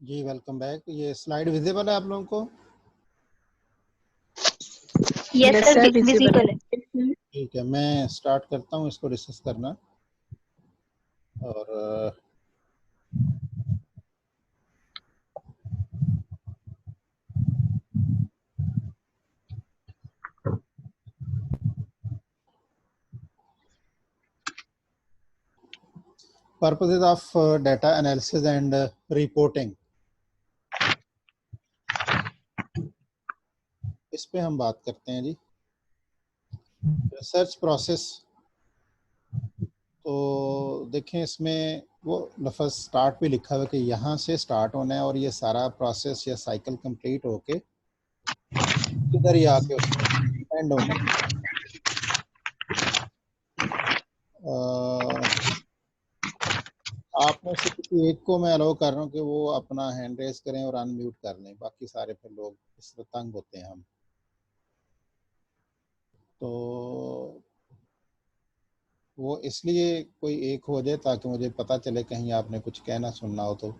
जी welcome back. ये slide visible है आप लोगों को? यस सर, विजिबल है। ठीक है, मैं स्टार्ट करता हूँ इसको डिस्कस करना। और purposes of data analysis and reporting, इस पे हम बात करते हैं जी। रिसर्च प्रोसेस, तो देखें इसमें वो लफ्ज़ स्टार्ट भी लिखा हुआ है कि यहाँ से स्टार्ट होना है और ये सारा प्रोसेस या साइकिल कंप्लीट होके इधर ही आके उसमें एंड होना है। आप में से किसी एक को मैं अलाउ कर रहा हूँ कि वो अपना हैंड रेस करें और अनम्यूट कर लें, बाकी सारे फिर लोग इस तरह तंग होते हैं हम। तो वो इसलिए कोई एक हो जाए ताकि मुझे पता चले कहीं आपने कुछ कहना सुनना हो। तो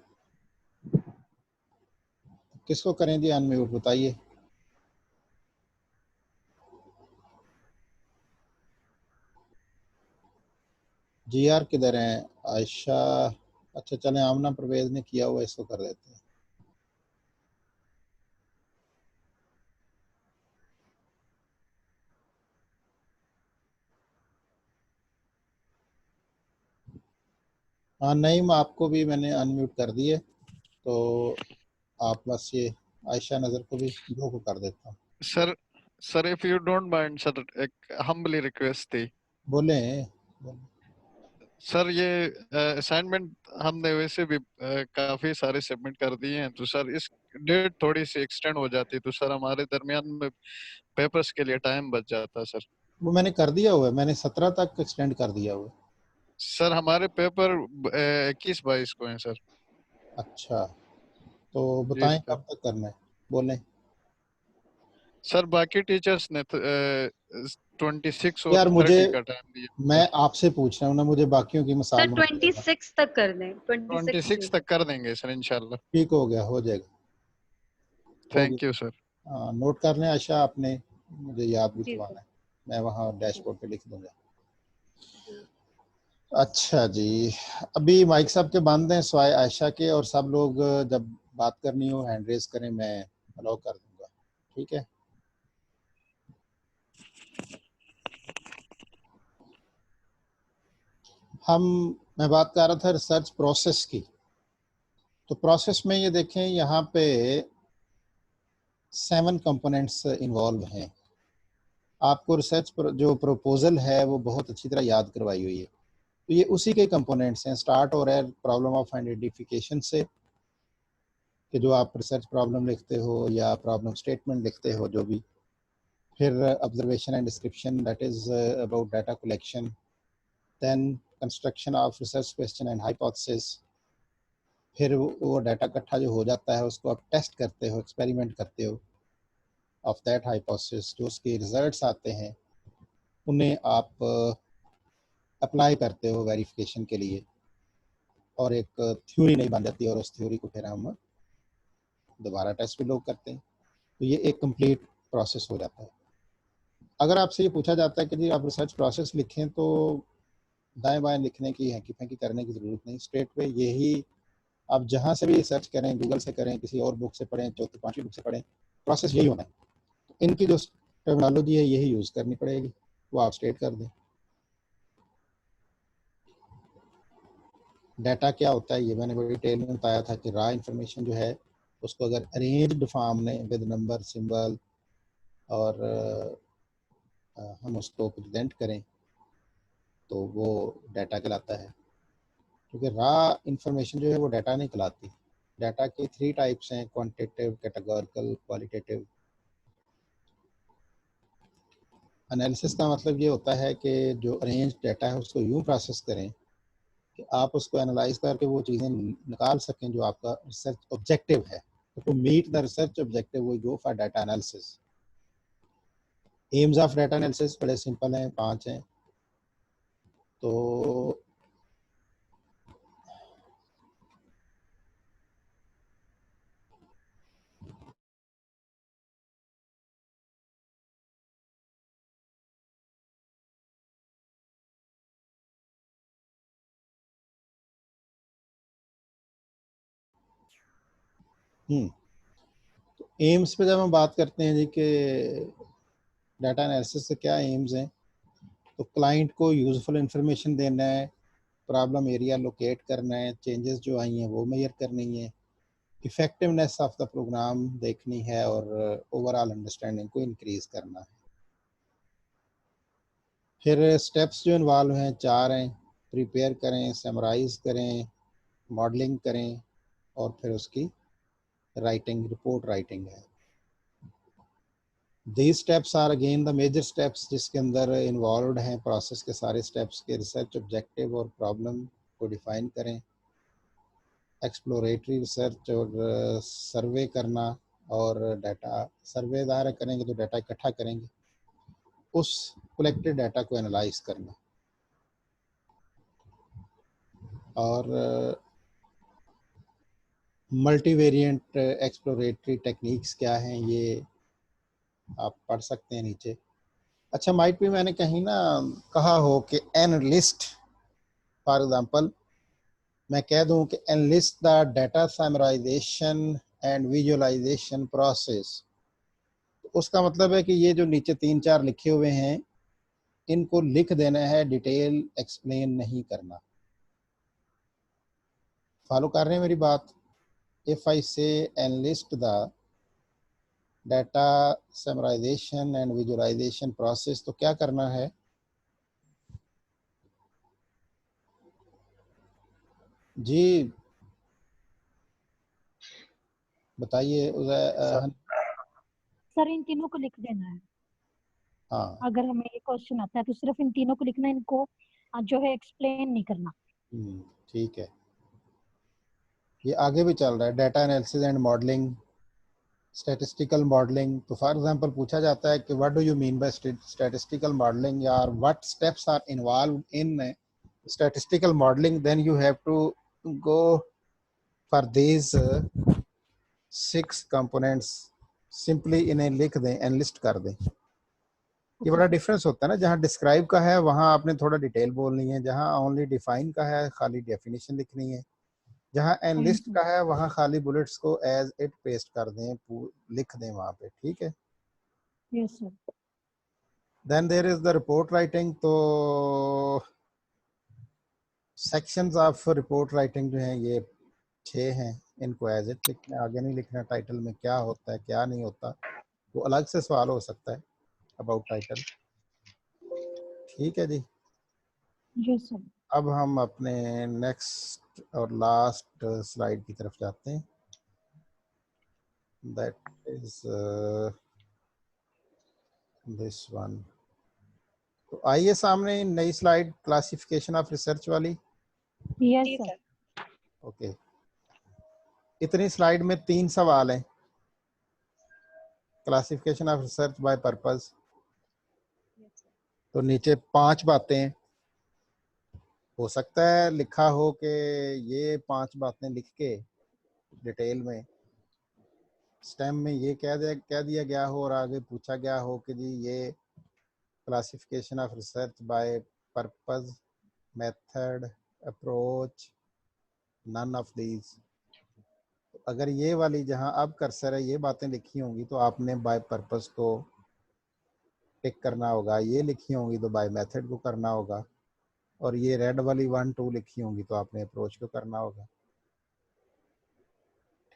किसको करें जी अनम्यूट, बताइए। जी आर किधर हैं? आयशा, अच्छा चलें, आमना परवेज ने किया हुआ, इसको कर देते हैं। हाँ नहीं, आपको भी मैंने अनम्यूट कर दिए, तो आप बस ये आयशा नज़र को भी दो को कर देता हूँ। Sir sir if you don't mind sir, एक हम्बली रिक्वेस्ट थी। बोले सर ये असाइनमेंट हमने वैसे भी काफी सारे सबमिट कर दिए हैं, तो सर इस डेट थोड़ी सी एक्सटेंड हो जाती तो सर हमारे दरमियान में पेपर्स के लिए टाइम बच जाता सर। वो मैंने कर दिया हुआ है, मैंने 17 तक एक्सटेंड कर दिया हुआ है। सर हमारे पेपर 21-22 को हैं सर। अच्छा, तो जी बताएं सर। कब तक करना है, बोलें। सर बाकी टीचर्स ने 26 और यार मुझे, 30 का टाइम दिया मैं सर। आपसे पूछ रहा हूँ ना, मुझे बाकियों की सर मिसाल मत देना। 26 तक कर दें, 26 तक कर देंगे सर इंशाल्लाह। ठीक हो गया, हो जाएगा, हो थैंक यू गया। सर। हाँ, नोट कर लें आशा, आपने मुझे याद भी जी सर। करवाना है, मैं वहाँ जी डैशबोर्ड पे लिख दूंगा। जी। अच्छा जी, अभी माइक साहब के बंद हैं स्वाय आयशा के, और सब लोग जब बात करनी हो हैंड रेज करें, मैं अलाउ कर दूंगा, ठीक है। मैं बात कर रहा था रिसर्च प्रोसेस की। तो प्रोसेस में ये देखें, यहाँ पे 7 कंपोनेंट्स इन्वॉल्व हैं। आपको रिसर्च जो प्रपोजल है वो बहुत अच्छी तरह याद करवाई हुई है, तो ये उसी के कंपोनेंट्स हैं। स्टार्ट हो रहा है प्रॉब्लम ऑफ आइडेंटिफिकेशन से, कि जो आप रिसर्च प्रॉब्लम लिखते हो या प्रॉब्लम स्टेटमेंट लिखते हो जो भी। फिर observation and description, that is about data collection. Then construction of research question and hypothesis. फिर वो डाटा इकट्ठा जो हो जाता है उसको आप टेस्ट करते हो, एक्सपेरिमेंट करते हो ऑफ दैट हाइपोथेसिस। जो उसके रिजल्ट्स आते हैं उन्हें आप अप्लाई करते हो वेरिफिकेशन के लिए, और एक थ्योरी नहीं बन जाती, और उस थ्योरी को फिर हम दोबारा टेस्ट भी लोग करते हैं। तो ये एक कंप्लीट प्रोसेस हो जाता है। अगर आपसे ये पूछा जाता है कि जी आप रिसर्च प्रोसेस लिखें, तो दाएं बाएं लिखने की, हैंकी फैंकी करने की ज़रूरत नहीं, स्ट्रेट पे यही आप जहाँ से भी सर्च करें, गूगल से करें, किसी और बुक से पढ़ें, चौथी पांचवी बुक से पढ़ें, प्रोसेस यही होना है। तो इनकी जो टर्मिनोलॉजी है यही यूज़ करनी पड़ेगी, वो आप स्टेट कर दें। डाटा क्या होता है ये मैंने बड़ी डिटेल में बताया था कि रॉ इन्फॉर्मेशन जो है उसको अगर अरेंज्ड फॉर्म में विद नंबर, सिंबल और हम उसको प्रेजेंट करें तो वो डाटा कहलाता है। क्योंकि रॉ इन्फॉर्मेशन जो है वो डाटा नहीं कहलाती। डाटा के 3 टाइप्स हैं, क्वांटिटेटिव, कैटेगोरिकल, क्वालिटेटिव। एनालिसिस का मतलब ये होता है कि जो अरेंज डाटा है उसको यूँ प्रोसेस करें कि आप उसको एनालाइज करके वो चीज़ें निकाल सकें जो आपका रिसर्च ऑब्जेक्टिव है। तो to meet the research objective we go for data analysis. Aims of data analysis बड़े सिंपल हैं, 5 हैं। तो तो एम्स पे जब हम बात करते हैं जी कि डाटा एनालिसिस से क्या एम्स हैं, तो क्लाइंट को यूजफुल इंफॉर्मेशन देना है, प्रॉब्लम एरिया लोकेट करना है, चेंजेस जो आई हैं वो मेजर करनी है, इफेक्टिवनेस ऑफ द प्रोग्राम देखनी है और ओवरऑल अंडरस्टैंडिंग को इंक्रीज करना है। फिर स्टेप्स जो इन्वॉल्व हैं 4 हैं, प्रिपेयर करें, समराइज करें, मॉडलिंग करें और फिर उसकी राइटिंग, रिपोर्ट राइटिंग है। These steps are again the major steps जिसके अंदर इन्वॉल्व हैं प्रोसेस के सारे स्टेप्स के, रिसर्च ऑब्जेक्टिव और प्रॉब्लम को डिफाइन करें, एक्सप्लोरेटरी रिसर्च और सर्वे करना, और डाटा सर्वे दायरा करेंगे तो डाटा इकट्ठा करेंगे, उस कलेक्टेड डाटा को एनालाइज करना, और मल्टीवेरिएंट एक्सप्लोरेटरी टेक्निक्स क्या हैं ये आप पढ़ सकते हैं नीचे। अच्छा, माइट भी मैंने कहीं ना कहा हो कि एनालिस्ट, फॉर एग्जांपल मैं कह दूं कि analyst the data summarization and visualization process, उसका मतलब है कि ये जो नीचे 3-4 लिखे हुए हैं इनको लिख देना है, डिटेल एक्सप्लेन नहीं करना। फॉलो कर रहे हैं मेरी बात? If I say analyst the data summarization and visualization process, तो क्या करना है जी, बताइए सर इन तीनों को लिख देना है। हाँ, अगर हमें ये क्वेश्चन आता है तो सिर्फ इन तीनों को लिखना है, इनको जो है एक्सप्लेन नहीं करना। ठीक है। ये आगे भी चल रहा है, data analysis and modelling, statistical modelling. तो फॉर एग्जांपल पूछा जाता है कि what do you mean by statistical modelling, या what steps are involve in statistical modelling, then you have to go for these 6 components. Simply इन्हें लिख दें, analyst कर दें। ये बड़ा डिफरेंस होता है ना, जहाँ डिस्क्राइब का है वहाँ आपने थोड़ा डिटेल बोलनी है, जहाँ ओनली डिफाइन का है खाली डेफिनेशन लिखनी है, जहाँ एनलिस्ट का है वहाँ खाली बुलेट्स को एज इट पेस्ट कर दें, लिख दें वहाँ पे, ठीक है। Yes sir. Then there is the report writing. तो सेक्शंस ऑफ रिपोर्ट राइटिंग जो हैं ये 6 हैं, इनको एज इट लिखना, आगे नहीं लिखना टाइटल में क्या होता है क्या नहीं होता, वो अलग से सवाल हो सकता है अबाउट टाइटल, ठीक है जी। Yes sir. अब हम अपने नेक्स्ट और लास्ट स्लाइड की तरफ जाते हैं, दैट इज दिस वन। तो आइए सामने नई स्लाइड, क्लासिफिकेशन ऑफ रिसर्च वाली। Yes sir. ओके, इतनी स्लाइड में 3 सवाल हैं। Classification of research by purpose, तो नीचे 5 बातें हैं। हो सकता है लिखा हो कि ये 5 बातें लिख के डिटेल में स्टेम में ये कह दिया गया हो और आगे पूछा गया हो कि जी ये classification of research by purpose, method, approach, none of these. अगर ये वाली जहां अब कर्सर है ये बातें लिखी होंगी तो आपने बाय पर्पस को टिक करना होगा, ये लिखी होंगी तो बाय मेथड को करना होगा, और ये रेड वाली 1-2 लिखी होंगी तो आपने अप्रोच को करना होगा।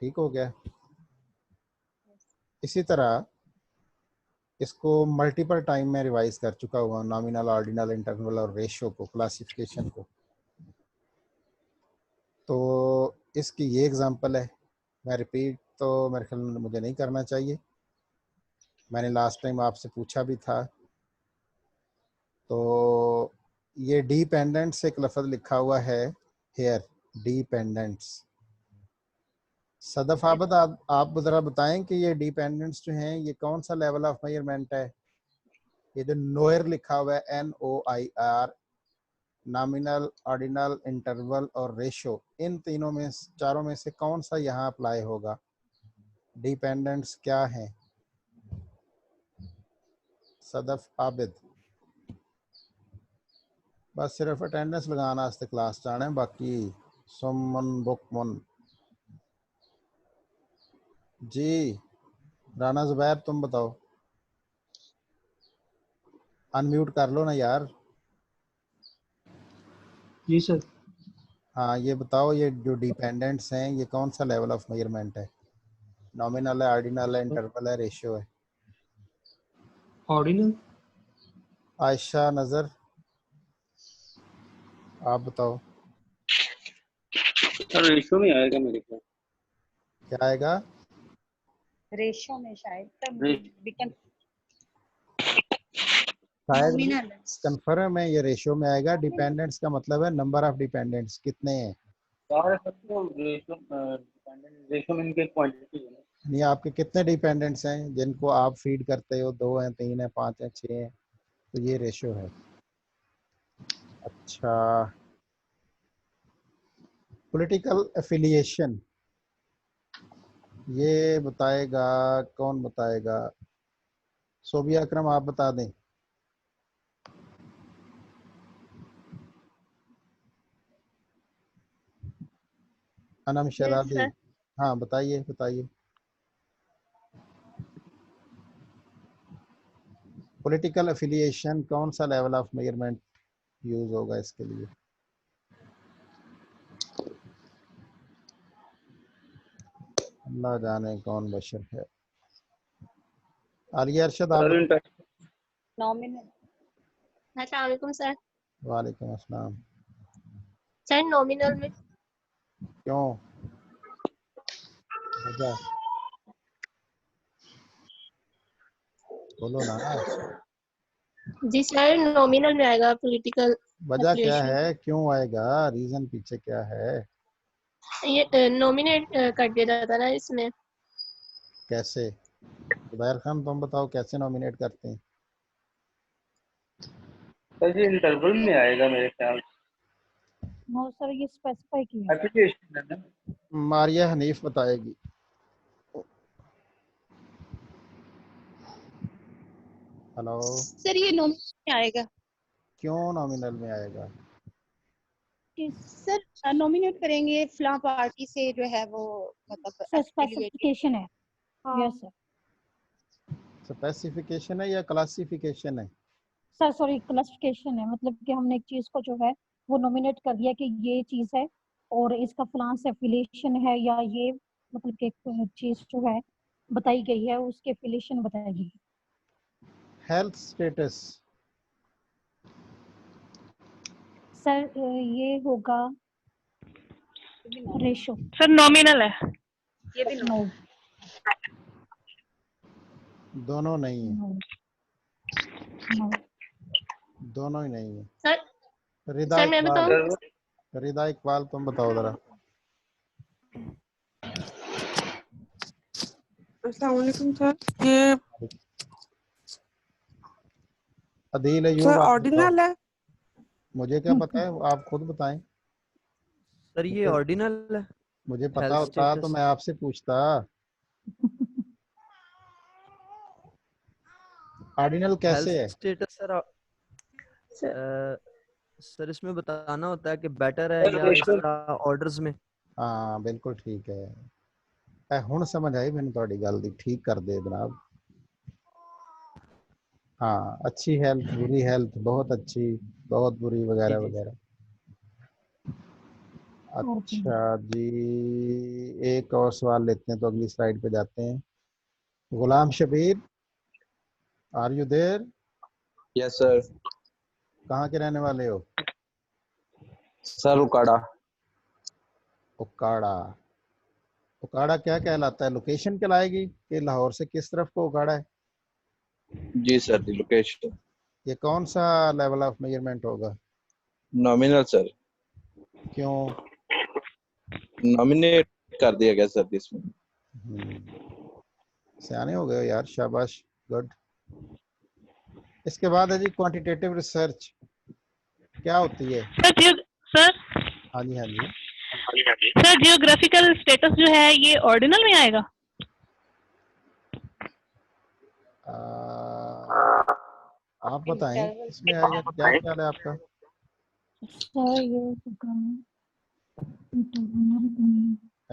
ठीक हो गया। इसी तरह इसको मल्टीपल टाइम में रिवाइज कर चुका हुआ, नॉमिनल, ऑर्डिनल, इंटरवल और रेशियो को, क्लासिफिकेशन को। तो इसकी ये एग्जांपल है, मैं रिपीट तो मेरे ख्याल में मुझे नहीं करना चाहिए, मैंने लास्ट टाइम आपसे पूछा भी था। तो ये डिपेंडेंट्स एक लफ्ज़ लिखा हुआ है हेयर, डिपेंडेंट्स। सदफ आबद आप ज़रा बताएं कि ये डिपेंडेंट्स जो हैं ये कौन सा लेवल ऑफ मेजरमेंट है? ये जो नोयर लिखा हुआ है NOIR, नॉमिनल, ऑर्डिनल, इंटरवल और रेशो, इन तीनों में, चारों में से कौन सा यहाँ अप्लाई होगा? डिपेंडेंट्स क्या हैं? सदफ आबिद, बस सिर्फ अटेंडेंस लगाना वास्ते क्लास जाना है, बाकी सुमन बुकमन। जी राना जुबैर तुम बताओ, अनम्यूट कर लो ना यार। जी सर। हाँ ये बताओ, ये जो डिपेंडेंट्स हैं ये कौन सा लेवल ऑफ मेजरमेंट है? नॉमिनल है, ऑर्डिनल है, इंटरवल है, रेशियो है? ऑर्डिनल। आयशा, नजर, आप बताओ सर रेशियो में आएगा मेरे ख्याल। क्या आएगा? रेशियो में शायद शायद नॉमिनल कंफर्म है, ये रेशियो में आएगा। डिपेंडेंट्स का मतलब है नंबर ऑफ डिपेंडेंट्स कितने हैं। रेशियो में इनके क्वांटिटी है। नहीं, आपके कितने डिपेंडेंट्स हैं जिनको आप फीड करते हो? 2 हैं, 3 हैं, 5 हैं, 6 हैं, तो ये रेशियो है। अच्छा, पॉलिटिकल एफिलिएशन ये बताएगा, कौन बताएगा? सोबिया अकरम आप बता दें। अनम शहजादी, हाँ बताइए बताइए। पॉलिटिकल एफिलिएशन कौन सा लेवल ऑफ मेजरमेंट यूज होगा इसके लिए? अल्लाह जाने कौन बशर है। आलिया अरशद आप। नॉमिनल। अस्सलाम वालेकुम सर। वालेकुम अस्सलाम। सर नॉमिनल में। क्यों? वजह बोलो ना। जी सर नॉमिनल में आएगा पॉलिटिकल वजह क्या एफिलिएशन। है, क्यों आएगा, रीजन पीछे क्या है? ये नॉमिनेट कर दिया जाता ना इसमें। कैसे? जुबैर खान तुम बताओ कैसे नॉमिनेट करते हैं? सर ये इंटरवल में आएगा मेरे ख्याल। नो सर ये स्पेसिफाई किया है। एप्लीकेशन है ना। मारिया हनीफ बताएगी। हेलो। सर ये नॉमिनल में आएगा। क्यों नॉमिनल में आएगा? सर नॉमिनेट करेंगे फलां पार्टी से जो है वो मतलब सर स्पेसिफिकेशन है। Yes sir. स्पेसिफिकेशन है या क्लासिफिकेशन है? सर सॉरी क्लासिफिकेशन है, मतलब कि हमने एक चीज को जो है वो नॉमिनेट कर दिया कि ये चीज है और इसका फलां से एफिलिएशन है, या ये मतलब कि एक चीज जो है बताई गई है उसके एफिलिएशन बताई गई है। हेल्थ स्टेटस सर ये होगा रेशो। सर नॉमिनल है ये भी। नो दोनों नहीं है। नो नो दोनों ही नहीं है। सर रिदा सर मैं इकबाल, बताऊं। रिदा इकबाल तुम बताओ जरा। अस्सलाम वालेकुम सर। ये अदील अयूब सर आप बताओ। ऑर्डिनल है। मुझे क्या पता है, आप खुद बताएं। सर ये ऑर्डिनल है। मुझे पता हेल्थ होता तो स्टेटस। मैं आपसे पूछता। ऑर्डिनल कैसे है? हेल्थ स्टेटस सर इसमें बताना होता है कि बेटर है या इस तरह ऑर्डर्स में। हाँ बिल्कुल ठीक है। हुण समझ आई मैंने थोड़ी गल दी, ठीक कर दे जनाब। हाँ, अच्छी हेल्थ, बुरी हेल्थ, बहुत अच्छी, बहुत बुरी, वगैरह जी वगैरह। अच्छा जी, एक और सवाल लेते हैं तो अगली स्लाइड पे जाते हैं। Ghulam Shabir, are you there? Yes sir. कहाँ के रहने वाले हो? सर उकाड़ा। उकाड़ा। उकाड़ा क्या कहलाता है? लोकेशन कहलाएगी कि लाहौर से किस तरफ को उकाड़ा है? जी सर दी लोकेशन। ये कौन सा लेवल ऑफ मेजरमेंट होगा? Nominal sir. क्यों? नॉमिनेट कर दिया गया सर इसमें। सियाने हो गए हो यार, शाबाश, गुड। इसके बाद है जी क्वांटिटेटिव रिसर्च। क्या होती है? सर हाँ जी हाँ जी। सर जियोग्राफिकल स्टेटस जो है ये ऑर्डिनल में आएगा। आप बताएं इसमें आएगा, क्या ख्याल है आपका? सर ये होगा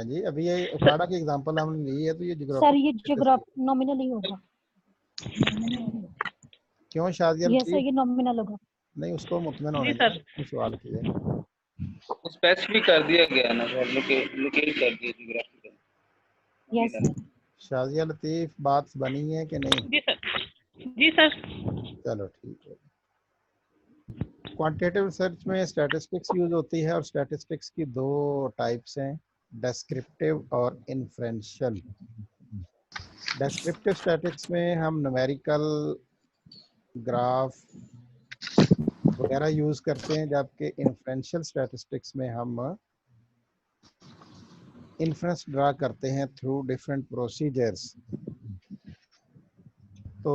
हाँ जी, अभी ये उकाड़ा की एग्जांपल हमने ली है, तो ये सर ज्योग्राफी ये ज्योग्राफी नॉमिनल ही होगा। क्यों शादिया यस सर, लतीफ? ये नॉमिनल होगा। नहीं, उसको मुतमिन होने जी दें, सर। उसने सवाल किया। स्पेसिफिक कर दिया गया ना सर, लोकेट कर दिया geographical. Yes sir. Shadiya Latif, बात बनी है कि नहीं? जी सर। जी सर। चलो ठीक है। क्वांटिटेटिव रिसर्च में स्टैटिस्टिक्स यूज होती है, और स्टैटिस्टिक्स की दो टाइप्स हैं, डेस्क्रिप्टिव और इन्फ्रेंशियल। डेस्क्रिप्टिव स्टैटिस्टिक्स में हम न्यूमेरिकल, ग्राफ वगैरह यूज करते हैं, जबकि इन्फ्रेंशियल स्टैटिस्टिक्स में हम इन्फ्रेंस ड्रा करते हैं थ्रू डिफरेंट प्रोसीजर्स। तो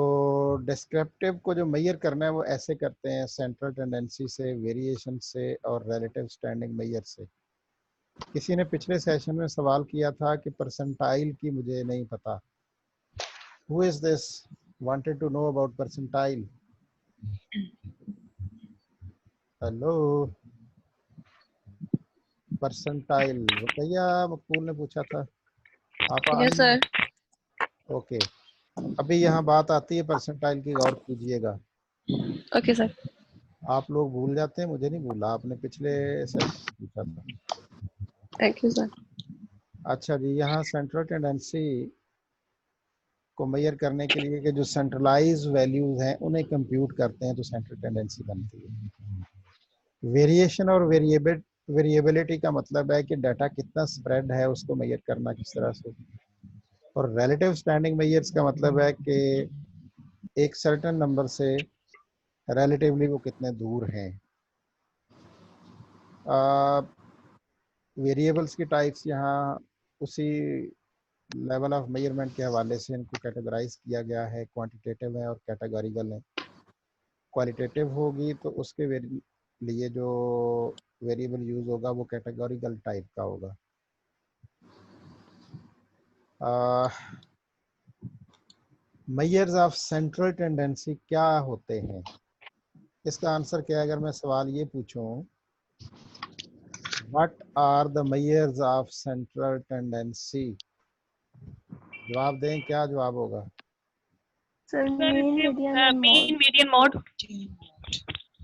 डिस्क्रिप्टिव को जो मेजर करना है वो ऐसे करते हैं, सेंट्रल टेंडेंसी से, वेरिएशन से और रिलेटिव स्टैंडिंग मेजर से। किसी ने पिछले सेशन में सवाल किया था कि परसेंटाइल की मुझे नहीं पता। Who is this wanted to know about percentile? Hello, percentile Rukaiya Maqbool ने पूछा था। आप यस सर। ओके, अभी यहाँ बात आती है परसेंटाइल की, गौर कीजिएगा। Okay sir. आप लोग भूल जाते हैं, मुझे नहीं भूला, आपने पिछले सेशन में पूछा था। Thank you sir. अच्छा जी, यहाँ सेंट्रल टेंडेंसी को मेजर करने के लिए कि जो सेंट्रलाइज वैल्यूज हैं उन्हें कंप्यूट करते हैं तो सेंट्रल टेंडेंसी बनती है। वेरिएशन और वेरिएबिलिटी का मतलब है कि डाटा कितना स्प्रेड है उसको मेजर करना किस तरह से। और रिलेटिव स्टैंडिंग मेजर्स का मतलब है कि एक सर्टेन नंबर से रिलेटिवली वो कितने दूर हैं। वेरिएबल्स की टाइप्स यहाँ उसी लेवल ऑफ मेजरमेंट के हवाले से इनको कैटेगराइज किया गया है, क्वांटिटेटिव है और कैटेगोरिकल है। क्वालिटेटिव होगी तो उसके लिए जो वेरिएबल यूज होगा वो कैटेगोरिकल टाइप का होगा। मेजर्स ऑफ सेंट्रल टेंडेंसी क्या होते हैं? इसका आंसर क्या है? अगर मैं सवाल ये पूछूं, what are the measures of central tendency, जवाब दें, क्या जवाब होगा? सर सर मीन इसके median and mean mode. Median mode.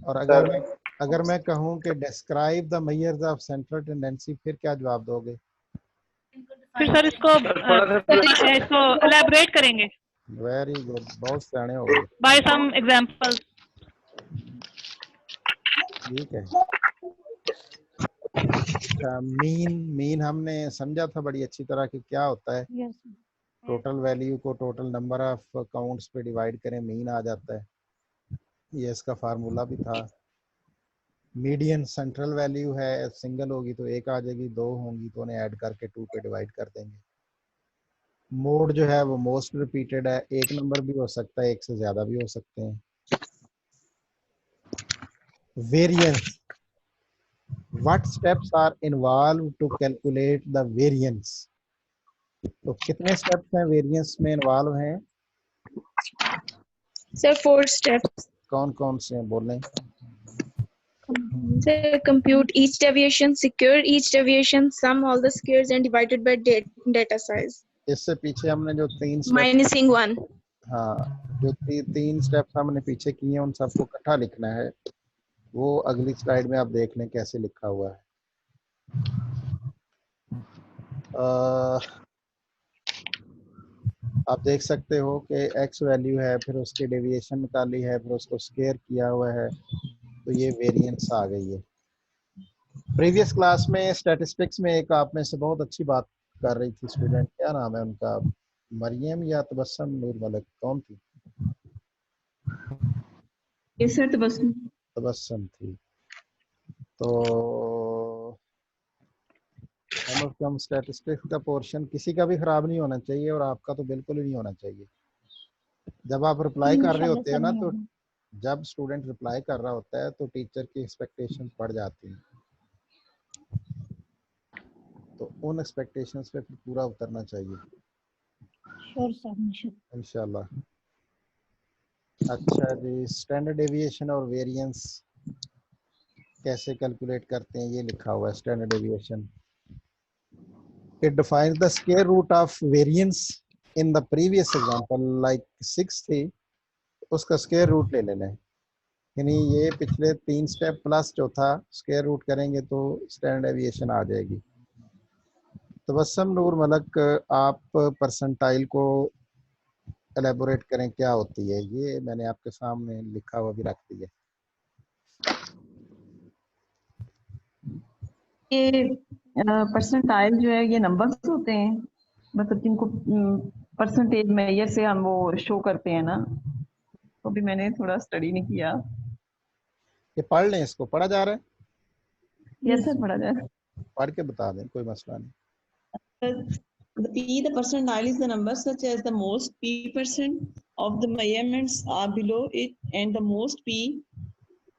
और अगर मैं कहूं कि describe the measures of central tendency, फिर क्या जवाब दोगे? फिर सर इसको इसको एलैबोरेट करेंगे वेरी गुड, बहुत सियाने हो गए। By some examples. ठीक है। अच्छा, मीन हमने समझा था बड़ी अच्छी तरह कि क्या होता है। यस टोटल वैल्यू को टोटल नंबर ऑफ काउंट्स पे डिवाइड करें, मीन आ जाता है। ये इसका फार्मूला भी था। मीडियन सेंट्रल वैल्यू है, सिंगल होगी तो एक आ जाएगी, दो होंगी तो उन्हें ऐड करके 2 पे डिवाइड कर देंगे। मोड जो है वो मोस्ट रिपीटेड है, एक नंबर भी हो सकता है, एक से ज्यादा भी हो सकते हैं। Variance, what steps are involve to calculate the variance? तो कितने स्टेप्स हैं वेरिएंस में इन्वॉल्व हैं? Sir 4 steps. कौन कौन से हैं, बोलें। Sir, compute each deviation, secure each deviation, sum all the squares and divided by data size. इससे पीछे हमने जो 3 स्टेप, Minusing 1. हाँ, जो 3 स्टेप्स हमने पीछे किए हैं उन सबको इकट्ठा लिखना है। वो अगली स्लाइड में आप देख लें कैसे लिखा हुआ है। आप देख सकते हो कि x वैल्यू है, फिर उसकी डेविएशन निकाली है, फिर उसको स्क्वायर किया हुआ है, तो ये वेरिएंस आ गई है। प्रीवियस क्लास में स्टैटिस्टिक्स में एक आप में से बहुत अच्छी बात कर रही थी स्टूडेंट, क्या नाम है उनका, मरियम या तबस्सुम नूर मलिक, कौन थी? Yes, sir, तबस्सुम थी। तो कम ऑफ कम स्टैटिस्टिक्स का पोर्शन किसी का भी खराब नहीं होना चाहिए, और आपका तो बिल्कुल ही नहीं होना चाहिए। जब आप रिप्लाई कर रहे होते हो ना, तो जब स्टूडेंट रिप्लाई कर रहा होता है तो टीचर की एक्सपेक्टेशंस बढ़ जाती हैं, तो उन एक्सपेक्टेशंस पे फिर पूरा उतरना चाहिए श्योर सर, इंशाल्लाह। अच्छा जी, स्टैंडर्ड डेविएशन और वेरिएंस कैसे कैलकुलेट करते हैं, ये लिखा हुआ है। Standard deviation It defines the square root of variance in the previous example like 6 थी, उसका स्क्वायर रूट ले लेना है, यानी ये पिछले 3 स्टेप प्लस चौथा स्क्वायर रूट करेंगे तो स्टैंडर्ड डेविएशन आ जाएगी। तबस्सुम नूर मलक, आप परसेंटाइल को एलेबोरेट करें क्या होती है। ये मैंने आपके सामने लिखा हुआ भी रख दिया। ये परसेंटाइल जो है ये नंबर्स होते हैं, मतलब जिनको परसेंटेज मेजर से हम वो शो करते हैं ना, तो भी मैंने थोड़ा स्टडी नहीं किया। ये पढ़ लें, इसको पढ़ा जा रहा है, यस सर पढ़ा जाए, पढ़ के बता दें, कोई मसला नहीं। The P, the percentile is the number such as the most P% of the measurements are below it and the most P,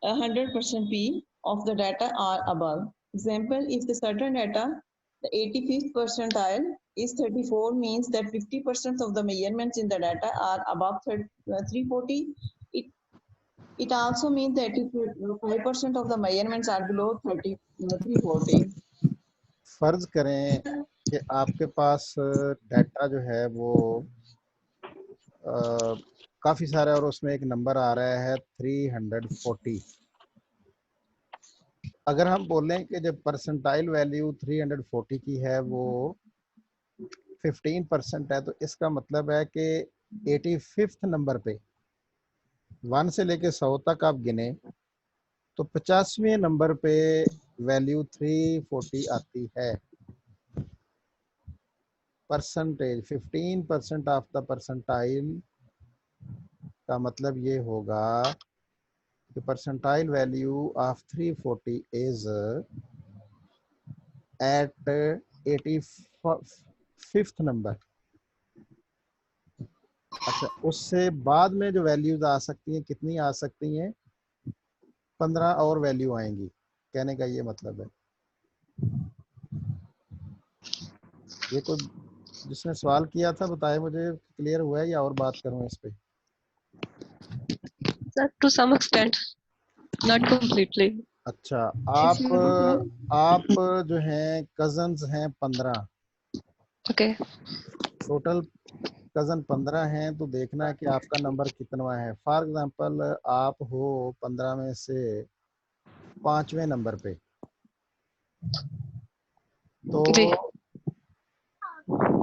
100% P of the data are above. Example, if the certain data, the 85th percentile is 34, means that 50% of the measurements in the data are above 340. It also means that 5% of the measurements are below 340. फर्ज करें कि आपके पास data जो है वो काफ़ी सारा और उसमें एक नंबर आ रहा है 340। अगर हम बोलें कि जब परसेंटाइल वैल्यू 340 की है वो 15% है, तो इसका मतलब है कि 85th नंबर पे 1 से लेके 100 तक आप गिने तो 50वें नंबर पे वैल्यू 340 आती है। परसेंटेज 15% ऑफ द परसेंटाइल का मतलब ये होगा कि percentile value of 340 is at 85th number. अच्छा, उससे बाद में जो वैल्यूज आ सकती हैं, कितनी आ सकती हैं, 15 और वैल्यू आएंगी, कहने का ये मतलब है। ये कोई जिसने सवाल किया था बताए मुझे, क्लियर हुआ है या और बात करूं इस पे? Sir, to some extent, not completely. अच्छा, आप जो हैं कजन्स हैं 15। Okay. टोटल कजन 15 हैं, तो देखना है कि आपका नंबर कितना है। फॉर एग्जांपल आप हो 15 में से 5वें नंबर पे, तो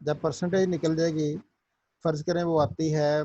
जब परसेंटेज निकल जाएगी, फर्ज करें वो आती है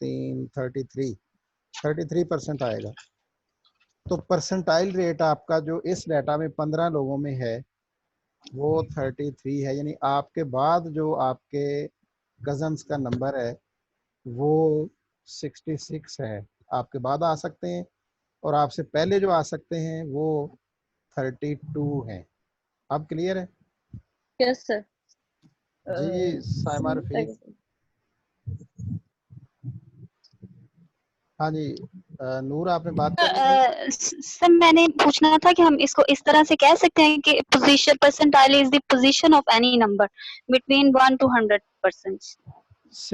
3 33% आएगा। तो परसेंटाइल रेट आपका जो इस डाटा में 15 लोगों में है वो 33 है, यानी आपके बाद जो आपके कजन्स का नंबर है वो 66 है। आपके बाद आ सकते हैं और आपसे पहले जो आ सकते हैं वो 32 हैं। अब क्लियर है? Yes, sir. जी साइमा रफीक। हाँ जी नूर, आपने बात करनी थी। सर मैंने पूछना था कि हम इसको इस तरह से कह सकते हैं कि position percentile is the position of any number between 1 to 100%,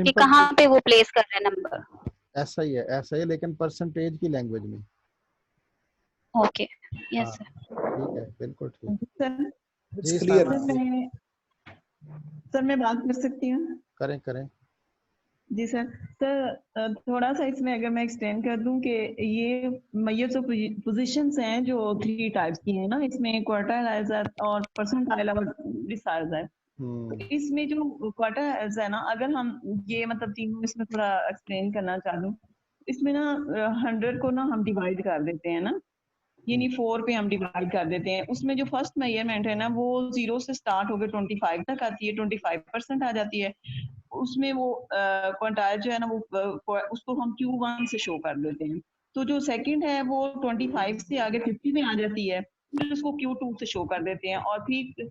कि कहाँ पे वो प्लेस कर रहे हैं नंबर। ऐसा ही है, लेकिन परसेंटेज की लैंग्वेज में। ओके, यस सर, ठीक है, बिल्कुल ठीक। जी क्लियर। सर मैं बात कर सकती हूँ? करें। जी सर थोड़ा सा इसमें अगर मैं एक्सटेंड कर दूं कि ये जो पोजीशंस हैं जो 3 टाइप्स की हैं ना, इसमें क्वार्टाइल और परसेंटाइल और डिसाइल। इसमें जो क्वार्टाइल्स है ना, अगर हम ये मतलब तीनों इसमें थोड़ा एक्सप्लेन करना चाहूँ, इसमें ना 100 को ना हम डिवाइड कर देते हैं ना, यानी 4 पे हम डिवाइड कर देते हैं। उसमें जो फर्स्ट मेजरमेंट है ना वो 0 से स्टार्ट होकर 25 तक आती है, 25% आ जाती है। उसमें वो क्वांटाइल जो है ना वो उसको हम Q1 से शो कर देते हैं। तो जो सेकंड है वो 25 से आगे 50 में आ जाती है, फिर उसको Q2 से शो कर देते हैं। और फिर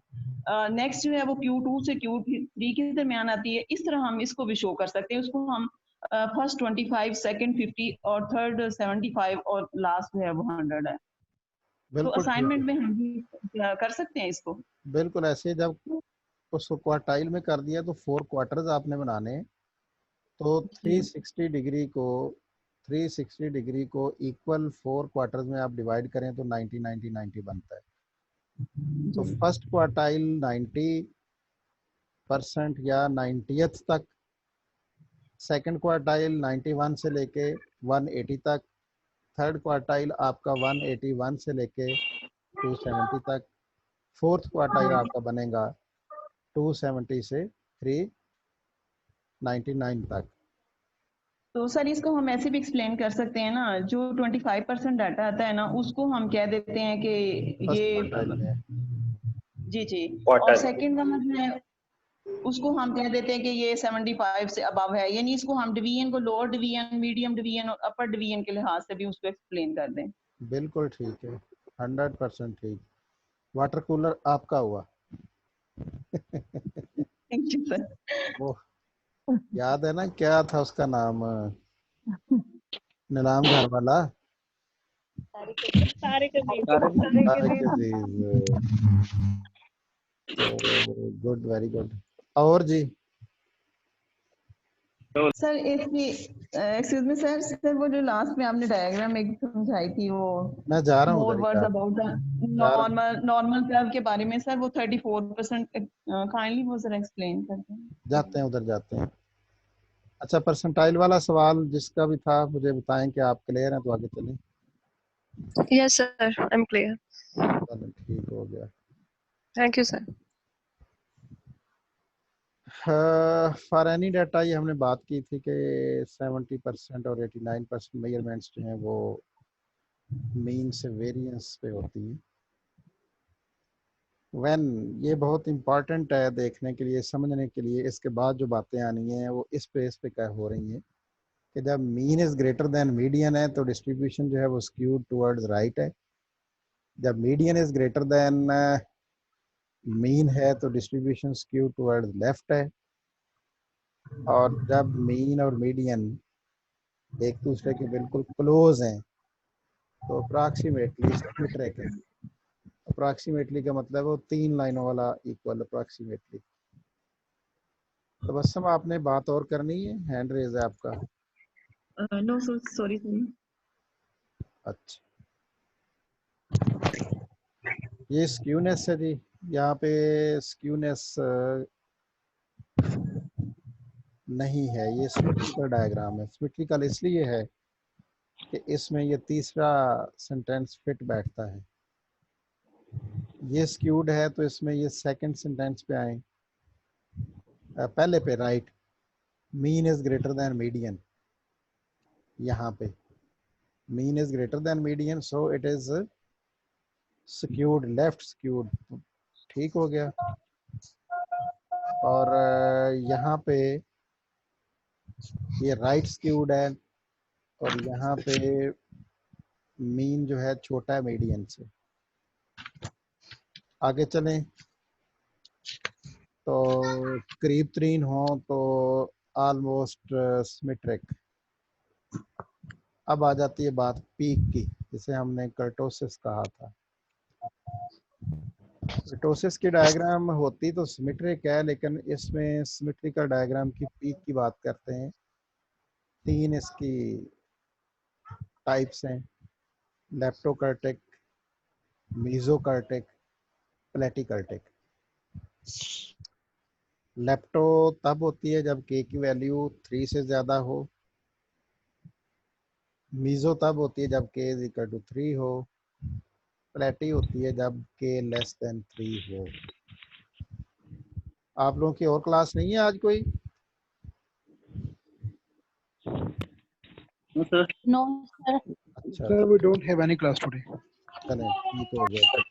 नेक्स्ट जो है वो Q2 से Q3 के दरमियान आती है। इस तरह हम इसको भी शो कर सकते हैं। उसको हम फर्स्ट 25, सेकंड 50 और थर्ड 75 और लास्ट जो है वो 100 है। तो असाइनमेंट में हम भी कर सकते हैं इसको। बिल्कुल ऐसे, जब उसको क्वार्टाइल में कर दिया तो 4 क्वार्टर्स आपने बनाने, तो 360 डिग्री को 360 डिग्री को इक्वल 4 क्वार्टर्स में आप डिवाइड करें तो 90 90 90 बनता है। तो फर्स्ट क्वार्टाइल 90% या 90th तक, सेकंड क्वार्टाइल 91 से लेके 180 तक, थर्ड क्वार्टाइल आपका 181 से लेके 270 तक, फोर्थ क्वार्टाइल आपका बनेगा 270 से 399 तक। तो सर इसको हम ऐसे भी एक्सप्लेन कर सकते हैं ना, जो 25% डाटा आता है ना उसको हम कह देते हैं कि ये जी जी, और सेकंड का मतलब है उसको हम कह देते हैं कि ये 75 से अबव है, यानी इसको हम डिवीजन को लोअर डिवीजन, मीडियम डिवीजन और अपर डिवीजन के लिहाज से भी उसको एक्सप्लेन कर दें। बिल्कुल ठीक है, 100% ठीक। वाटर कूलर आपका हुआ। Thank you sir. वो याद है ना, क्या था उसका नाम, नीलाम घर वाला, तारिक गुड, वेरी गुड। और जी सर एक्सक्यूज मी सर वो जो लास्ट में आपने डायग्राम एक समझाई थी, वो मैं जा रहा हूँ more words about the normal curve के बारे में सर, वो 34% काइंडली वो जरा एक्सप्लेन करते हैं। जाते हैं, उधर जाते हैं। अच्छा, परसेंटाइल वाला सवाल जिसका भी था मुझे बताएं कि आप क्लियर हैं तो आगे चलें। Yes, sir. I'm clear. चलो ठीक हो गया। Thank you, sir. For any data ये हमने बात की थी कि 70% और 89% मेजरमेंट्स जो हैं वो मीन से वेरिएंस पे होती हैं। व्हेन ये बहुत इम्पॉर्टेंट है देखने के लिए, समझने के लिए। इसके बाद जो बातें आनी हैं वो इस पे क्या हो रही हैं कि जब mean is greater than median है तो डिस्ट्रीब्यूशन जो है वो स्क्यूड टुवर्ड्स राइट है। जब median is greater than mean है तो डिस्ट्रीब्यूशन स्क्यूड टुवर्ड्स लेफ्ट है। और जब मीन और मीडियन एक दूसरे के बिल्कुल क्लोज हैं तो अप्रॉक्सीमेटली सिमेट्रिक है। अप्रॉक्सीमेटली का मतलब वो 3 लाइनों वाला इक्वल अप्रॉक्सीमेटली। तो बस हम आपने बात और करनी है, हैंड रेज है आपका। No sorry sir. अच्छा, ये स्क्यूनेस है जी। यहाँ पे स्क्यूनेस नहीं है, ये सिमेट्रिकल डायग्राम है। सिमेट्रिकल इसलिए है कि इसमें ये तीसरा सेंटेंस फिट बैठता है। ये स्क्यूड है तो इसमें ये सेकंड सेंटेंस पे आए, पहले पे right, mean is greater than median. यहाँ पे mean is greater than median so it is skewed left skewed, ठीक हो गया। और यहाँ पे ये राइट स्क्यूड है और यहाँ पे मीन जो है छोटा है मीडियन से। आगे चलें तो करीब तरीन हो तो ऑलमोस्ट सिमेट्रिक। अब आ जाती है बात पीक की, जिसे हमने कर्टोसिस कहा था। कर्टोसिस की डायग्राम होती तो सिमेट्रिक है, लेकिन इसमें सिमेट्रिकल डायग्राम की पीक की बात करते हैं। 3 इसकी टाइप्स हैं, लेप्टोकर्टिक, मीजोकर्टिक, प्लेटिकर्टिक। लेप्टो तब होती है जब के की वैल्यू 3 से ज़्यादा हो। मीजो तब होती है जब के इज इक्वल टू 3 हो। प्लेटी होती है जब के लेस देन 3 हो। आप लोगों की और क्लास नहीं है आज कोई? No sir. अच्छा Sir, we don't have any class today. चलें ठीक हो गया।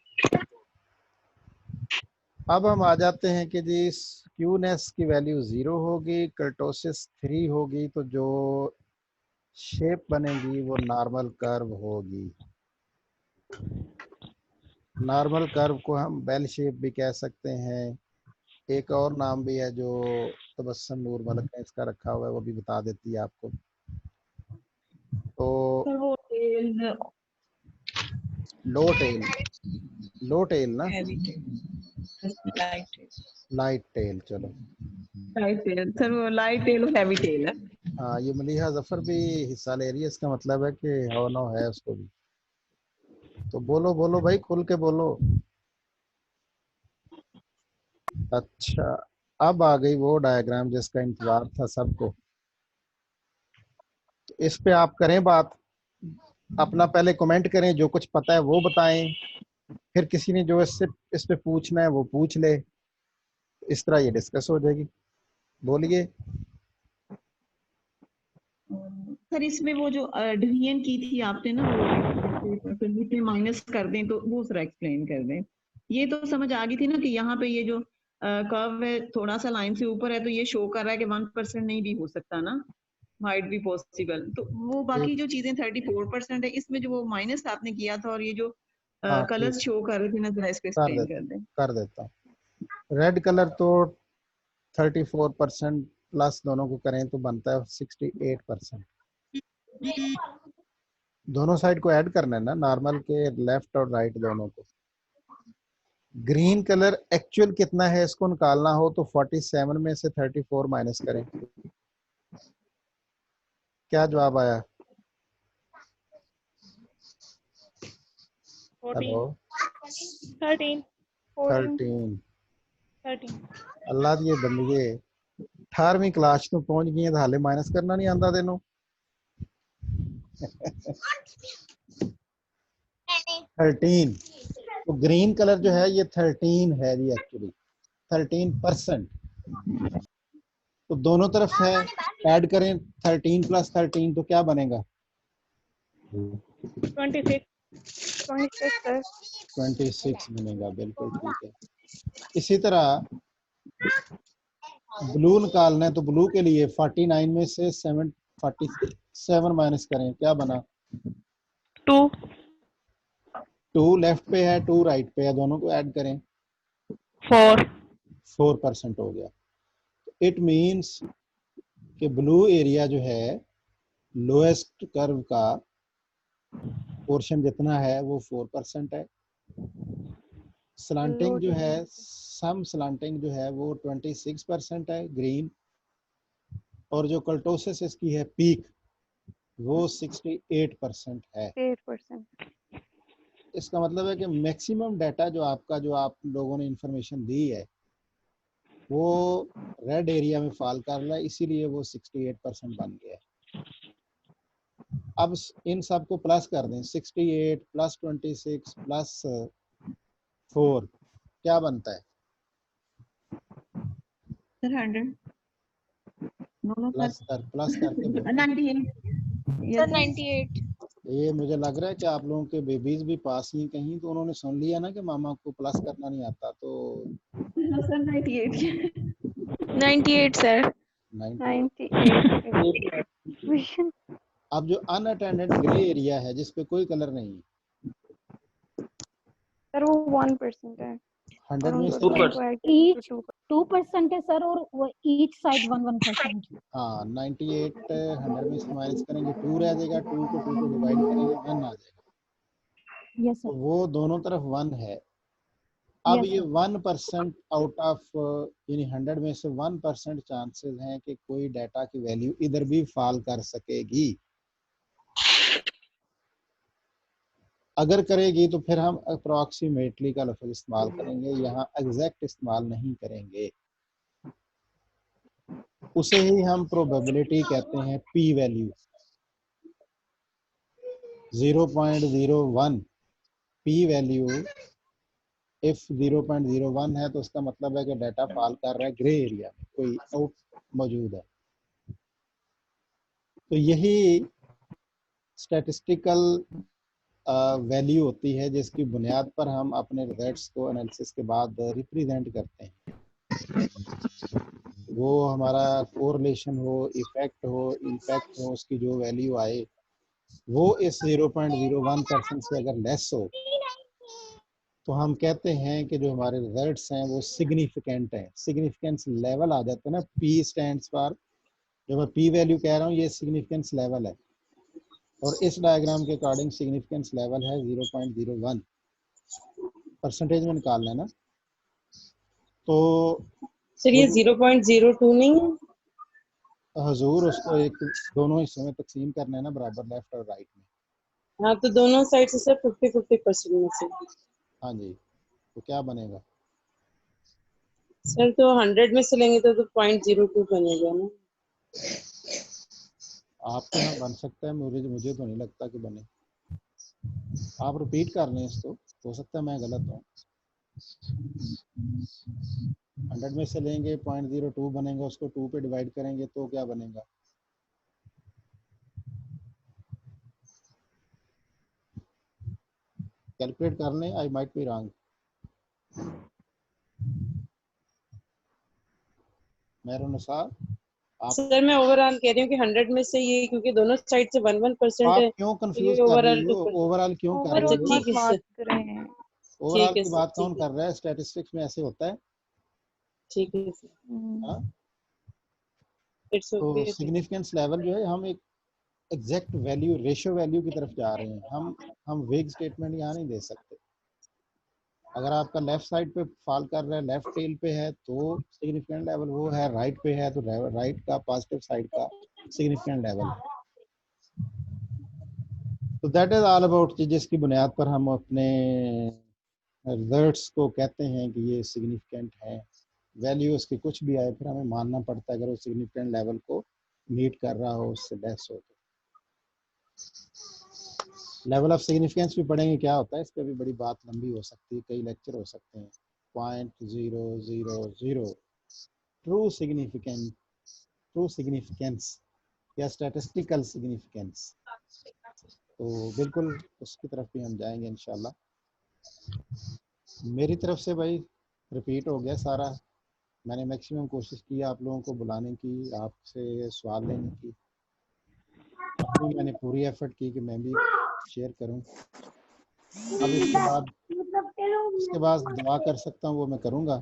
अब हम आ जाते हैं कि जी स्क्यूनेस की वैल्यू 0 होगी, कर्टोसिस 3 होगी, तो जो शेप बनेगी वो नॉर्मल कर्व होगी। नॉर्मल कर्व को हम बेल शेप भी कह सकते हैं। एक और नाम भी है जो तबस्सुम नूर मलक ने इसका रखा हुआ है, वो भी बता देती है आपको। तो लो टेल ना, लाइट टेल। चलो लाइट टेल सर, वो लाइट टेल और हैवी टेल है। हाँ, ये मलिहा जफर भी हिस्सा ले रही है, इसका मतलब है कि हो नो है उसको भी। तो बोलो बोलो भाई, खुल के बोलो। अच्छा, अब आ गई वो डायग्राम जिसका इंतजार था सबको। तो इस पे आप करें बात, अपना पहले कमेंट करें, जो कुछ पता है वो बताएं, फिर किसी ने जो इस पे पूछना है वो पूछ ले, इस तरह ये डिस्कस हो जाएगी। बोलिए। सर इसमें वो जो डिवीजन की थी आपने ना, वो फिर माइनस कर दें तो वो सर एक्सप्लेन कर दें। ये तो समझ आ गई थी ना कि यहाँ पे ये जो कर्व है थोड़ा सा लाइन से ऊपर है, तो ये शो कर रहा है कि 1% नहीं भी हो सकता ना, माइट भी पॉसिबल। तो वो बाकी जो चीजें 34% है, इसमें जो वो माइनस आपने किया था और ये जो हाँ, कलर्स शो कर रहे थे ना, जरा इसको एक्सप्लेन कर दें। कर देता हूँ। रेड कलर तो 34% प्लस दोनों को करें तो बनता है 68%। दोनों साइड को ऐड करना है ना, नॉर्मल के लेफ्ट और राइट दोनों को। ग्रीन कलर एक्चुअल कितना है इसको निकालना हो तो 47 में से 34 माइनस करें। क्या जवाब आया? 13 अल्लाह दिए बंदे 18वीं क्लास तो पहुंच गई है, हाले माइनस करना नहीं आंदा तेनों। 13। तो ग्रीन कलर जो है ये 13 है जी, एक्चुअली 13%। तो दोनों तरफ है, ऐड करें 13 प्लस 13 तो क्या बनेगा? 26 बनेगा, बिल्कुल ठीक है। इसी तरह ब्लू निकालना है तो ब्लू के लिए 49 में से 47 माइनस करें, क्या बना? 2 लेफ्ट पे है, 2 राइट पे है, दोनों को ऐड करें 4% हो गया। इट मींस कि ब्लू एरिया जो है लोएस्ट कर्व का पोर्शन जितना है वो 4% है। स्लांटिंग जो है, सम स्लांटिंग जो है वो 26% है ग्रीन, और जो कर्टोसिस इसकी है पीक वो 68% है। 8%। इसका मतलब है कि मैक्सिमम डाटा जो आप लोगों ने इंफॉर्मेशन दी है वो रेड एरिया में फॉल कर रहा है, इसीलिए वो 68% बन गया है। अब इन सब को प्लस कर दें, 68 प्लस 26 प्लस 4 क्या बनता है? 100 प्लस करके 98। सर 98। ये मुझे लग रहा है कि आप लोगों के बेबीज भी पास ही कहीं, तो उन्होंने सुन लिया ना कि मामा को प्लस करना नहीं आता, तो 98 सर। 98। अब जो अनअटेंडेड ग्रे एरिया है जिसपे कोई कलर नहीं है सर वो 1% है। 100 में से 2% है सर, और वो ईच साइड 1%। हाँ, 98 100 में से माइनस करेंगे 2 रह जाएगा, 2 को डिवाइड करेंगे 1 आ जाएगा। यस तो वो दोनों तरफ 1 है। अब ये 1% आउट ऑफ यानी 100 में से 1% चांसेस हैं कि कोई डाटा की वैल्यू इधर भी फॉल कर सकेगी। अगर करेगी तो फिर हम अप्रॉक्सीमेटली का लफ्ज़ इस्तेमाल करेंगे, यहाँ एग्जैक्ट इस्तेमाल नहीं करेंगे। उसे ही हम प्रोबेबिलिटी कहते हैं, P value 0.01। P value if 0.01 है तो उसका मतलब है कि डाटा फॉल कर रहा है ग्रे एरिया में, कोई आउट मौजूद है। तो यही स्टैटिस्टिकल वैल्यू होती है जिसकी बुनियाद पर हम अपने रिजल्ट्स को एनालिसिस के बाद रिप्रेजेंट करते हैं। वो हमारा कोरिलेशन हो, इफेक्ट हो, इम्पैक्ट हो, उसकी जो वैल्यू आए वो इस 0.01% से अगर लेस हो तो हम कहते हैं कि जो हमारे रिजल्ट्स हैं वो सिग्निफिकेंट हैं। सिग्निफिकेंस लेवल आ जाता है ना, पी स्टैंड्स फॉर, जो मैं पी वैल्यू कह रहा हूँ ये सिग्निफिकेंस लेवल है, और इस डायग्राम के अकॉर्डिंग सिग्निफिकेंस लेवल है 0.01। परसेंटेज में निकालना है ना, तो सर ये 0.02 नहीं है? हजूर उसको एक दोनों हिस्सों में तकसीम करना है ना बराबर, लेफ्ट और राइट में। हाँ तो दोनों साइड से सर 50-50% में से। हाँ जी, तो क्या बनेगा सर? तो 100 में से लेंगे तो 0.02 बनेगा ना। आपके यहाँ बन सकता है, मुझे तो नहीं लगता कि बने। आप रिपीट कर रहे हैं इसको, हो सकता है मैं गलत हूँ। 100 में से लेंगे 0.02 बनेगा, उसको 2 पे डिवाइड करेंगे तो क्या बनेगा? कैलकुलेट कर लें, I might be wrong. Mehrunnisa sir मैं ओवरऑल कह रही हूँ कि 100 में से ये, क्योंकि दोनों साइड से 1-1% आप है। क्यों तो कंफ्यूज ये कर रही ओवरऑल हो? ओवरऑल क्यों कर अच्छा रही हो? ठीक है सर, ओवरऑल ठीक है की सर, बात ठीक कौन है, कर रहा है? स्टैटिस्टिक्स में ऐसे होता है। ठीक है सर। हाँ? इट्स तो ओके। सिग्निफिकेंस लेवल जो है, हम एक एग्जैक्ट वैल्यू, रेशियो वैल्यू की तरफ जा रहे हैं। हम वेग स्टेटमेंट यहाँ नहीं दे सकते। अगर आपका लेफ्ट साइड पे फॉल कर रहा है, लेफ्ट टेल पे है, तो सिग्निफिकेंट लेवल वो है। राइट पे है तो राइट का पॉजिटिव साइड का सिग्निफिकेंट लेवल। तो दैट इज ऑल अबाउट, जिसकी बुनियाद पर हम अपने रिजल्ट्स को कहते हैं कि ये सिग्निफिकेंट है। वैल्यू उसकी कुछ भी आए, फिर हमें मानना पड़ता है अगर वो सिग्निफिकेंट लेवल को मीट कर रहा हो, उससे लेस हो तो। लेवल ऑफ सिग्निफिकेंस भी पढ़ेंगे क्या होता है, इस पर भी बड़ी बात लंबी हो सकती है, कई लेक्चर हो सकते हैं। 0.000 ट्रू सिग्निफिकेंस या स्टैटिस्टिकल सिग्निफिकेंस, तो बिल्कुल उसकी तरफ भी हम जाएंगे इंशाल्लाह। मेरी तरफ से भाई रिपीट हो गया सारा। मैंने मैक्सिमम कोशिश की आप लोगों को बुलाने की, आपसे सवाल लेने की। अपनी मैंने पूरी एफर्ट की कि मैं भी शेयर करूं। अब इसके बाद दुआ कर सकता हूं वो मैं करूंगा।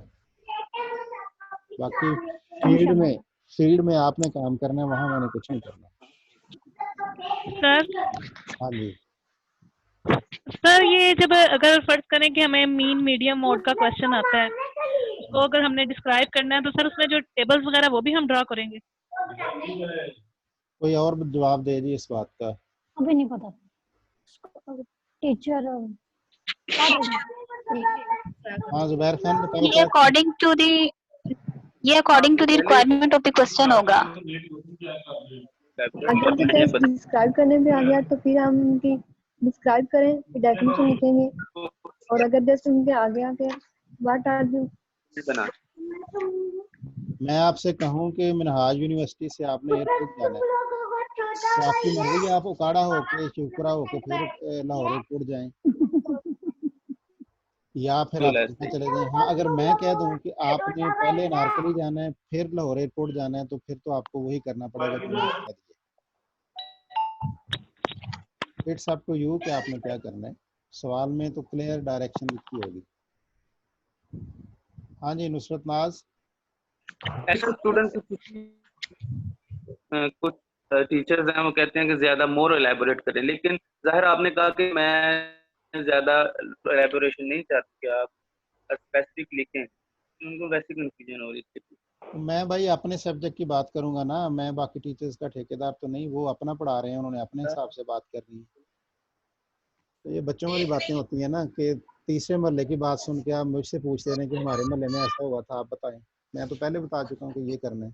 बाकी फील्ड में आपने काम करना है, वहां मैंने कुछ नहीं करना। सर हाँ जी सर, ये जब अगर फर्ज करें कि हमें मीन मीडियम मोड का क्वेश्चन आता है, तो अगर हमने डिस्क्राइब करना है तो सर उसमें जो टेबल्स वगैरह वो भी हम ड्रा करेंगे? कोई और जवाब दे दी इस बात का? अभी नहीं पता टीचर। हाँ जुबैर खान बताओ। ये according to the requirement of the question होगा। अगर तो टेस्ट डिस्क्राइब करने पे आ गया तो फिर हम उनकी डिस्क्राइब करें, फिर डेफिनेशन लिखेंगे। और अगर जस्ट उनके आगे आके व्हाट आर यू, मैं आपसे कहूं कि मिनहाज यूनिवर्सिटी से आपने एयरपोर्ट जाना है, तो आपकी मर्जी है, आप उकाड़ा होके शिवपुरा होके फिर लाहौर एयरपोर्ट जाएं, या फिर आप चले जाएं। हाँ, अगर मैं कह दूं कि आपने पहले नारकली जाना है फिर लाहौर एयरपोर्ट जाना है, तो फिर तो आपको वही करना पड़ेगा जो मैंने कह दिया। इट्स अप टू यू कि आपने क्या करना है। सवाल में तो क्लियर डायरेक्शन लिखी होगी। हाँ जी नुसरत नाज। ऐसा स्टूडेंट कुछ टीचर्स हैं वो कहते हैं कि ज्यादा मोर एलैबोरेट करें, लेकिन जाहिर आपने कहा कि मैं ज्यादा एलैबोरेशन नहीं चाहती कि आप स्पेसिफिक लिखें, उनको वैसी कंफ्यूजन हो रही थी। मैं भाई अपने सब्जेक्ट की बात करूंगा ना, मैं बाकी टीचर्स का ठेकेदार तो नहीं। वो अपना पढ़ा रहे हैं, उन्होंने अपने हिसाब से बात करनी है। तो ये बच्चों वाली बातें होती है ना कि तीसरे महल्ले की बात सुन के आप मुझसे पूछ रहे हैं कि हमारे महल्ले में ऐसा हुआ था, आप बताएं। मैं तो पहले बता चुका हूँ कि ये करना है।